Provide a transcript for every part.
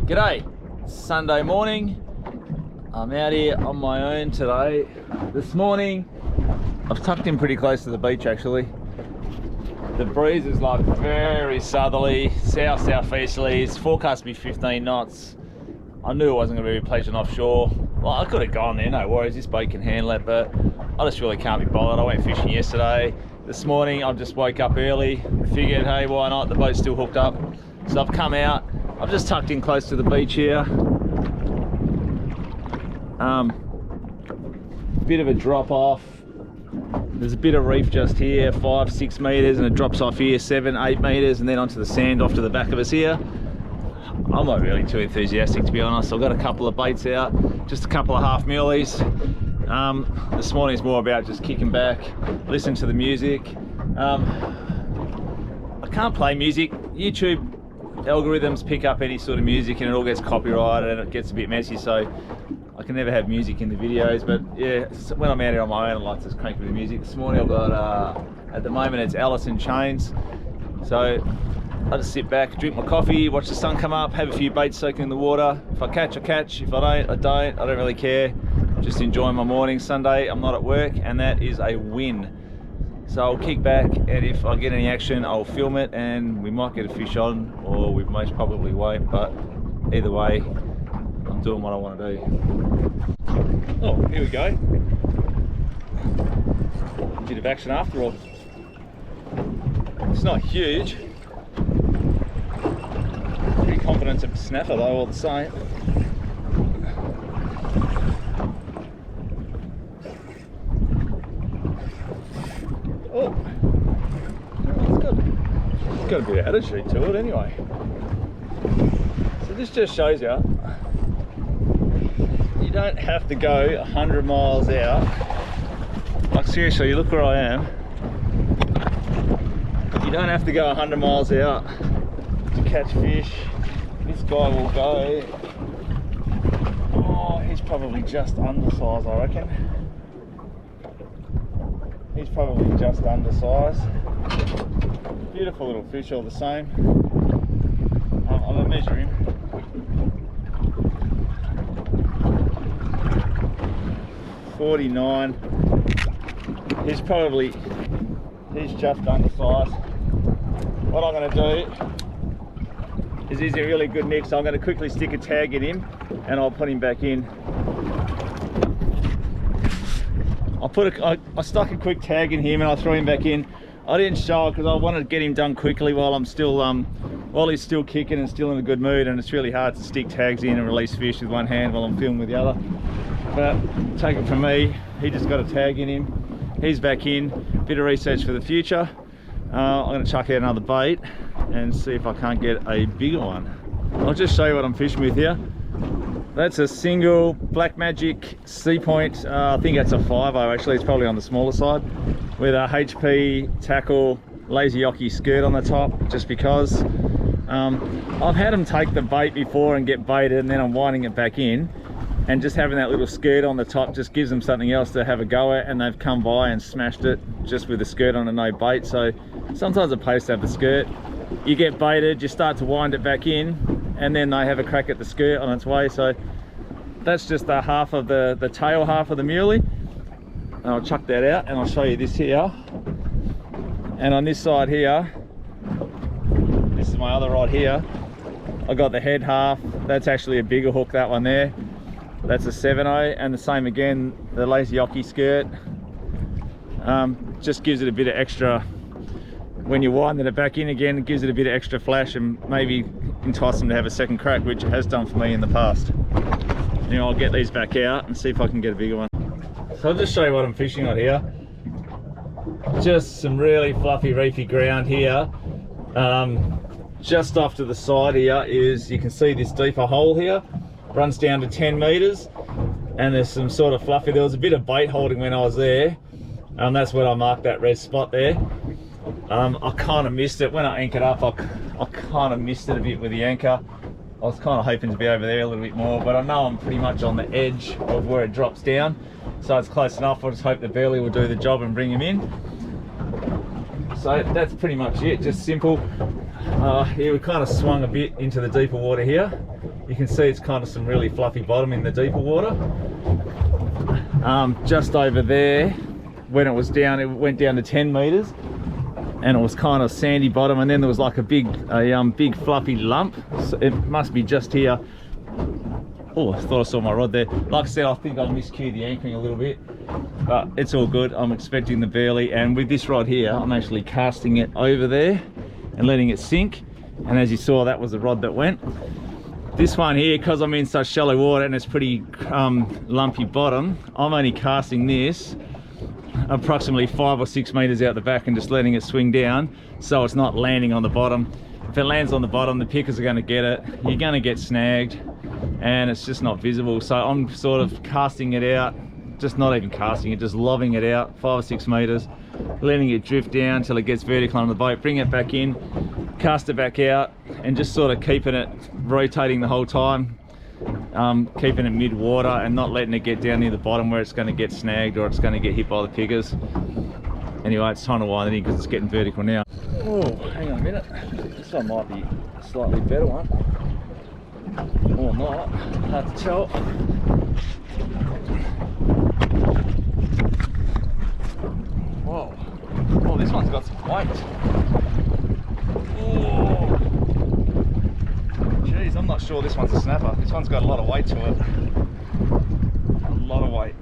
G'day, Sunday morning. I'm out here on my own today. This morning, I've tucked in pretty close to the beach actually. The breeze is like very southerly, southeasterly. It's forecast to be 15 knots. I knew it wasn't going to be pleasant offshore. Well, I could have gone there, no worries, this boat can handle it, but I just really can't be bothered. I went fishing yesterday. This morning, I just woke up early, figured, hey, why not? The boat's still hooked up. So I've come out. I've just tucked in close to the beach here. Bit of a drop off. There's a bit of reef just here, 5-6 meters, and it drops off here 7-8 meters, and then onto the sand off to the back of us here. I'm not really too enthusiastic, to be honest. I've got a couple of baits out, just a couple of half muleys. This morning's more about just kicking back, listening to the music. I can't play music. YouTube algorithms pick up any sort of music and it all gets copyrighted and it gets a bit messy, so I can never have music in the videos. But yeah, when I'm out here on my own, I like to just crank a bit of music. This morning I've got, at the moment it's Alice in Chains. So I just sit back, drink my coffee, watch the sun come up, have a few baits soaking in the water. If I catch, I catch. If I don't, I don't. I don't really care. Just enjoying my morning. Sunday, I'm not at work, and that is a win. So I'll kick back, and if I get any action, I'll film it, and we might get a fish on, or we most probably won't, but either way, I'm doing what I want to do. Oh, here we go. A bit of action after all. It's not huge. Pretty confident it's a snapper though, all the same. Oh, it's got a bit of attitude to it anyway. So this just shows you, you don't have to go 100 miles out. Like seriously, look where I am. You don't have to go 100 miles out to catch fish. This guy will go, oh, he's probably just undersized, I reckon. He's probably just undersized. Beautiful little fish all the same. I'm gonna measure him. $49. He's just undersized. What I'm gonna do is he's a really good nick, so I'm gonna quickly stick a tag in him and I'll put him back in. I stuck a quick tag in him and I threw him back in. I didn't show it because I wanted to get him done quickly while I'm still, while he's still kicking and still in a good mood, and it's really hard to stick tags in and release fish with one hand while I'm filming with the other. But take it from me, he just got a tag in him. He's back in, bit of research for the future. I'm gonna chuck out another bait and see if I can't get a bigger one. I'll just show you what I'm fishing with here. That's a single Black Magic Sea Point. I think that's a 5.0 actually, it's probably on the smaller side, with a HP tackle lazy yoki skirt on the top, just because. I've had them take the bait before and get baited, and then I'm winding it back in, and just having that little skirt on the top just gives them something else to have a go at, and they've come by and smashed it just with the skirt on and no bait. So sometimes it pays to have the skirt. You get baited, you start to wind it back in, and then they have a crack at the skirt on its way. So that's just the half of the tail half of the muley. And I'll chuck that out and I'll show you this here. And on this side here, this is my other rod here, I got the head half. That's actually a bigger hook, that one there. That's a 7.0, and the same again, the lazy yoki skirt. Just gives it a bit of extra, when you're winding it back in again, it gives it a bit of extra flash and maybe entice them to have a second crack, which it has done for me in the past. Anyway, I'll get these back out and see if I can get a bigger one. So I'll just show you what I'm fishing on here. Just some really fluffy reefy ground here. Just off to the side here is, you can see this deeper hole here, runs down to 10 meters, and there's some sort of fluffy. There was a bit of bait holding when I was there, and that's when I marked that red spot there. I kind of missed it when I anchored up. I kind of missed it a bit with the anchor. I was kind of hoping to be over there a little bit more, but I know I'm pretty much on the edge of where it drops down, so it's close enough. I just hope the burley will do the job and bring him in. So that's pretty much it, just simple. Here we kind of swung a bit into the deeper water here. You can see it's kind of some really fluffy bottom in the deeper water. Just over there, when it was down, it went down to 10 meters, and it was kind of sandy bottom, and then there was like a big fluffy lump. So it must be just here. Oh, I thought I saw my rod there. Like I said, I think I miscued the anchoring a little bit, but it's all good. I'm expecting the burley, and with this rod here, I'm actually casting it over there and letting it sink. And as you saw, that was the rod that went. This one here, because I'm in such shallow water and it's pretty lumpy bottom, I'm only casting this approximately 5 or 6 meters out the back and just letting it swing down, so it's not landing on the bottom. If it lands on the bottom, the pickers are going to get it, you're going to get snagged, and it's just not visible. So I'm sort of casting it out, just not even casting it, just lobbing it out 5 or 6 meters, letting it drift down till it gets vertical on the boat, bring it back in, cast it back out, and just sort of keeping it rotating the whole time, keeping it mid-water and not letting it get down near the bottom where it's going to get snagged or it's going to get hit by the pickers. Anyway, it's time to wind it in because it's getting vertical now. Oh, hang on a minute. This one might be a slightly better one. Or not. Hard to tell. Whoa. Oh, this one's got some weight. Oh. Jeez, I'm not sure this one's a snapper. This one's got a lot of weight to it. A lot of weight.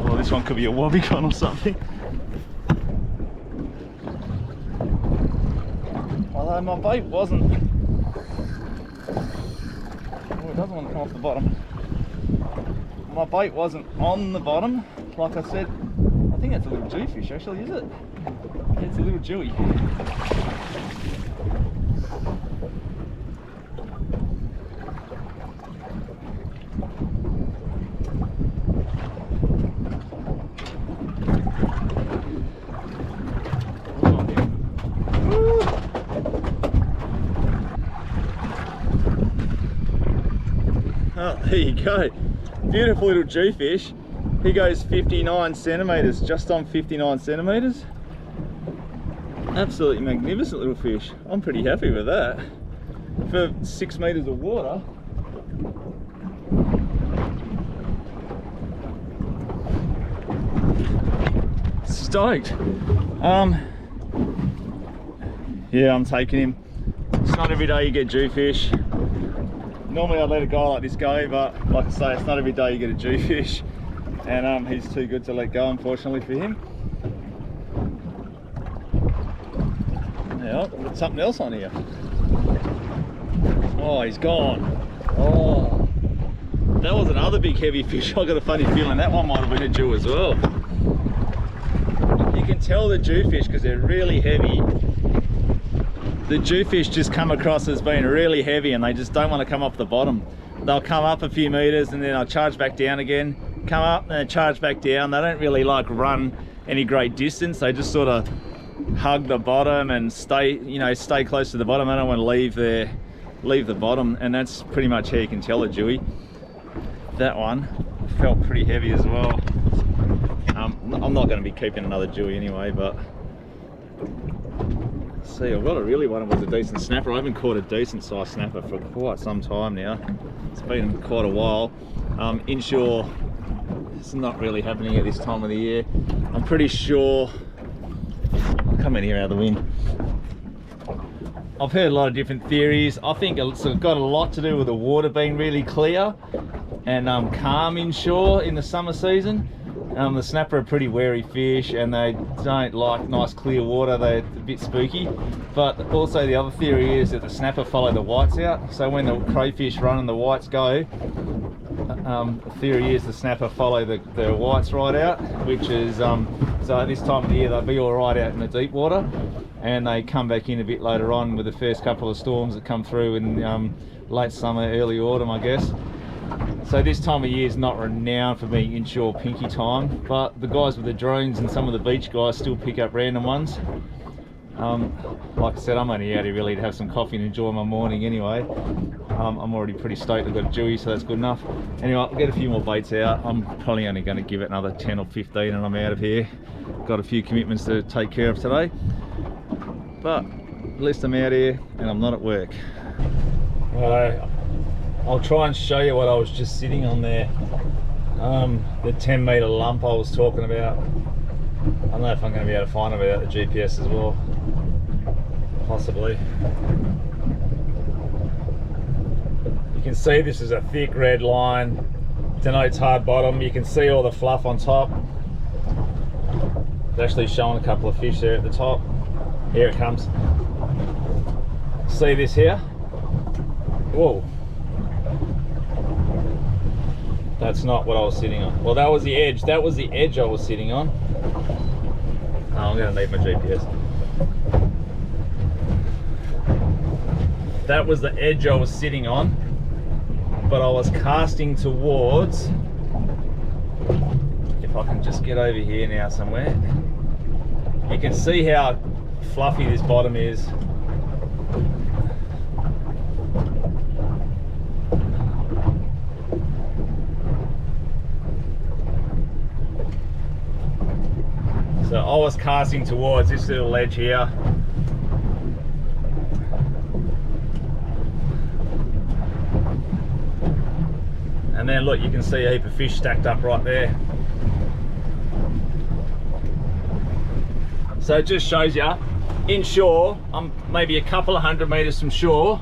Oh, this one could be a wobbly one or something. Although my bait wasn't. Oh, it doesn't want to come off the bottom. My bait wasn't on the bottom, like I said. I think that's a little jewfish actually, is it? Yeah, it's a little jewy. Oh, there you go. Beautiful little jewfish. He goes 59 centimeters, just on 59 centimeters. Absolutely magnificent little fish. I'm pretty happy with that. For 6 meters of water. Stoked. Yeah, I'm taking him. It's not every day you get jewfish. Normally I'd let a guy like this go, but like I say, it's not every day you get a jewfish, and he's too good to let go, unfortunately for him. Yeah, got something else on here. Oh, he's gone. Oh, that was another big heavy fish. I got a funny feeling that one might have been a jew as well. You can tell the jewfish because they're really heavy. The jewfish just come across as being really heavy and they just don't want to come off the bottom. They'll come up a few meters and then they'll charge back down again, come up and then charge back down. They don't really like run any great distance. They just sort of hug the bottom and stay, you know, stay close to the bottom. They don't want to leave the bottom, and that's pretty much how you can tell a jewy. That one felt pretty heavy as well. I'm not going to be keeping another jewy anyway, but see, I've got a really one that was a decent snapper. I haven't caught a decent sized snapper for quite some time now. It's been quite a while. Inshore, it's not really happening at this time of the year. I'm pretty sure, I'll come in here out of the wind. I've heard a lot of different theories. I think it's got a lot to do with the water being really clear and calm inshore in the summer season. The snapper are pretty wary fish and they don't like nice clear water. They're a bit spooky. But also the other theory is that the snapper follow the whites out. So when the crayfish run and the whites go, the theory is the snapper follow the whites right out, which is, so at this time of the year they'll be all right out in the deep water, and they come back in a bit later on with the first couple of storms that come through in late summer, early autumn, I guess. So this time of year is not renowned for being inshore pinky time, but the guys with the drones and some of the beach guys still pick up random ones. Like I said, I'm only out here really to have some coffee and enjoy my morning anyway. I'm already pretty stoked. I've got a dewy, so that's good enough. Anyway, I'll get a few more baits out. I'm probably only going to give it another 10 or 15 and I'm out of here. Got a few commitments to take care of today, but at least I'm out here and I'm not at work. Righto, I'll try and show you what I was just sitting on there. The 10 metre lump I was talking about. I don't know if I'm going to be able to find it without the GPS as well. Possibly. You can see this is a thick red line, denotes hard bottom. You can see all the fluff on top. It's actually showing a couple of fish there at the top. Here it comes. See this here? Whoa. That's not what I was sitting on. Well, that was the edge. That was the edge I was sitting on. Oh, I'm going to need my GPS. That was the edge I was sitting on, but I was casting towards, if I can just get over here now somewhere, you can see how fluffy this bottom is. So I was casting towards this little ledge here. And then look, you can see a heap of fish stacked up right there. So it just shows you, inshore, I'm maybe a couple of 100 metres from shore,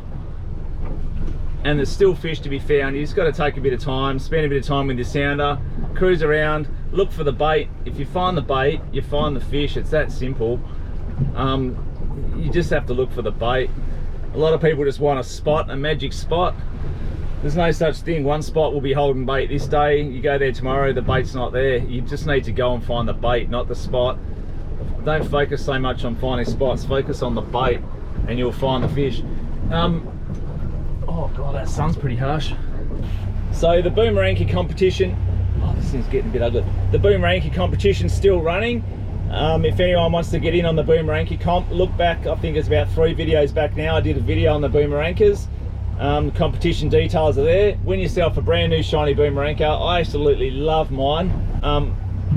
and there's still fish to be found. You just got to take a bit of time, spend a bit of time with your sounder, cruise around, look for the bait. If you find the bait, you find the fish. It's that simple. You just have to look for the bait. A lot of people just want a spot, a magic spot. There's no such thing. One spot will be holding bait this day. You go there tomorrow, the bait's not there. You just need to go and find the bait, not the spot. Don't focus so much on finding spots. Focus on the bait and you'll find the fish. Oh God, that sun's pretty harsh. So the boomeranky competition, oh, this thing's getting a bit ugly. The boomeranky competition's still running. If anyone wants to get in on the boomeranky comp, look back, I think it's about 3 videos back now. I did a video on the boomerankers. Competition details are there. Win yourself a brand new shiny boomeranker. I absolutely love mine.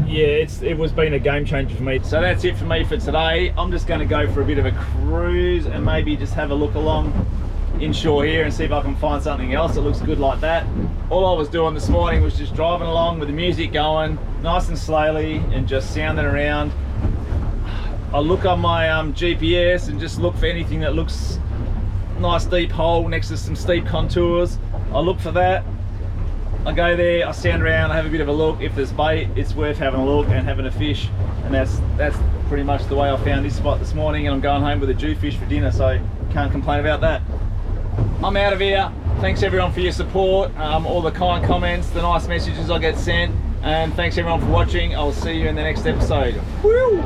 Yeah, it was been a game changer for me. So that's it for me for today. I'm just going to go for a bit of a cruise and maybe just have a look along inshore here and see if I can find something else that looks good like that. All I was doing this morning was just driving along with the music going nice and slowly and just sounding around. I look on my GPS and just look for anything that looks nice deep hole next to some steep contours. I look for that. I go there, I sound around, I have a bit of a look. If there's bait, it's worth having a look and having a fish. And that's pretty much the way I found this spot this morning, and I'm going home with a jewfish for dinner, so can't complain about that. I'm out of here. Thanks everyone for your support, all the kind comments, the nice messages I get sent, and thanks everyone for watching. I'll see you in the next episode. Woo!